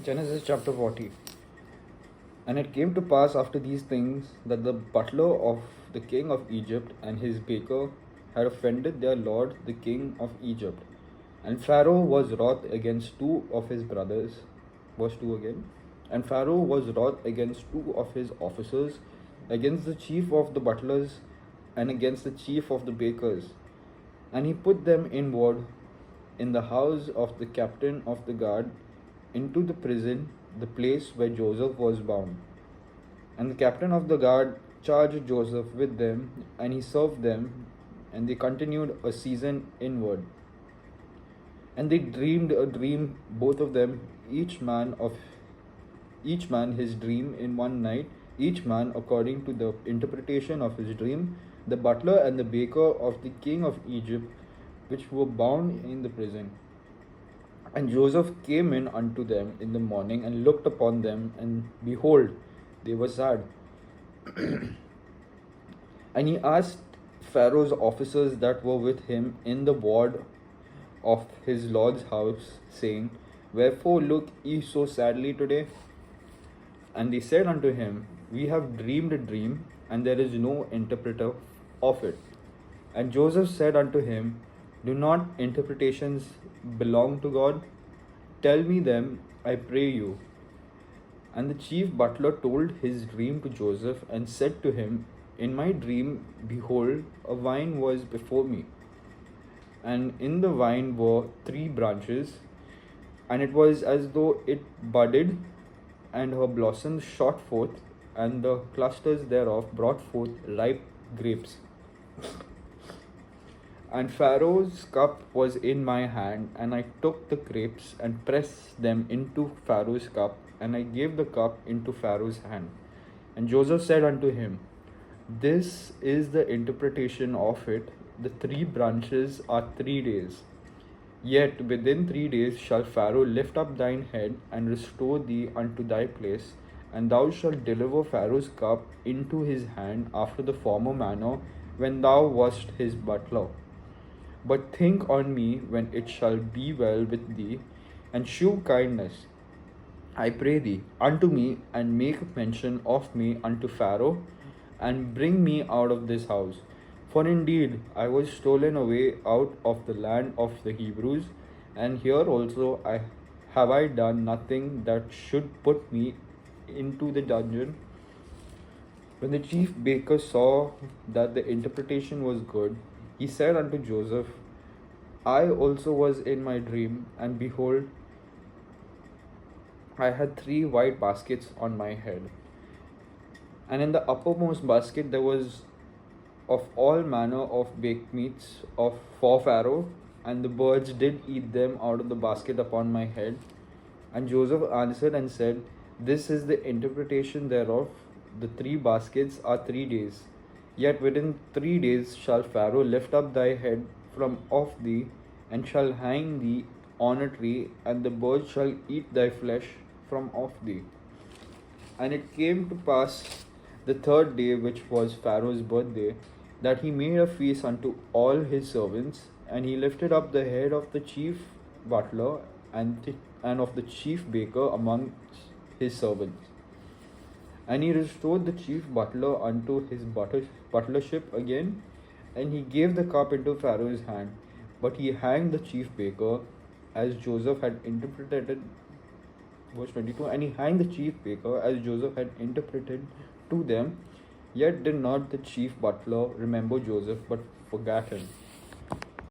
Genesis chapter 40. And it came to pass after these things that the butler of the king of Egypt and his baker had offended their lord the king of Egypt. And Pharaoh was wroth against two of his brothers. Verse 2 again. And Pharaoh was wroth against two of his officers, against the chief of the butlers, and against the chief of the bakers. And he put them in ward in the house of the captain of the guard into the prison, the place where Joseph was bound. And the captain of the guard charged Joseph with them, and he served them, and they continued a season inward. And they dreamed a dream, both of them, each man his dream in one night, each man according to the interpretation of his dream, the butler and the baker of the king of Egypt, which were bound in the prison. And Joseph came in unto them in the morning and looked upon them, and behold, they were sad. And he asked Pharaoh's officers that were with him in the ward of his lord's house, saying, Wherefore look ye so sadly today? And they said unto him, We have dreamed a dream, and there is no interpreter of it. And Joseph said unto him, Do not interpretations belong to God? Tell me them, I pray you. And the chief butler told his dream to Joseph, and said to him, In my dream, behold, a vine was before me, and in the vine were 3 branches, and it was as though it budded, and her blossoms shot forth, and the clusters thereof brought forth ripe grapes. And Pharaoh's cup was in my hand, and I took the grapes and pressed them into Pharaoh's cup, and I gave the cup into Pharaoh's hand. And Joseph said unto him, This is the interpretation of it. The 3 branches are 3 days. Yet within 3 days shall Pharaoh lift up thine head, and restore thee unto thy place, and thou shalt deliver Pharaoh's cup into his hand after the former manner, when thou wast his butler. But think on me when it shall be well with thee, and shew kindness, I pray thee, unto me, and make mention of me unto Pharaoh, and bring me out of this house. For indeed I was stolen away out of the land of the Hebrews, and here also have I done nothing that should put me into the dungeon. When the chief baker saw that the interpretation was good, he said unto Joseph, I also was in my dream, and behold, I had 3 white baskets on my head. And in the uppermost basket there was of all manner of baked meats for Pharaoh, and the birds did eat them out of the basket upon my head. And Joseph answered and said, This is the interpretation thereof. The 3 baskets are 3 days. Yet within 3 days shall Pharaoh lift up thy head from off thee, and shall hang thee on a tree, and the birds shall eat thy flesh from off thee. And it came to pass the 3rd day, which was Pharaoh's birthday, that he made a feast unto all his servants, and he lifted up the head of the chief butler and of the chief baker among his servants. And he restored the chief butler unto his butlership again, and he gave the cup into Pharaoh's hand. But he hanged the chief baker, as Joseph had interpreted. Verse 22. And he hanged the chief baker, as Joseph had interpreted to them. Yet did not the chief butler remember Joseph, but forgot him.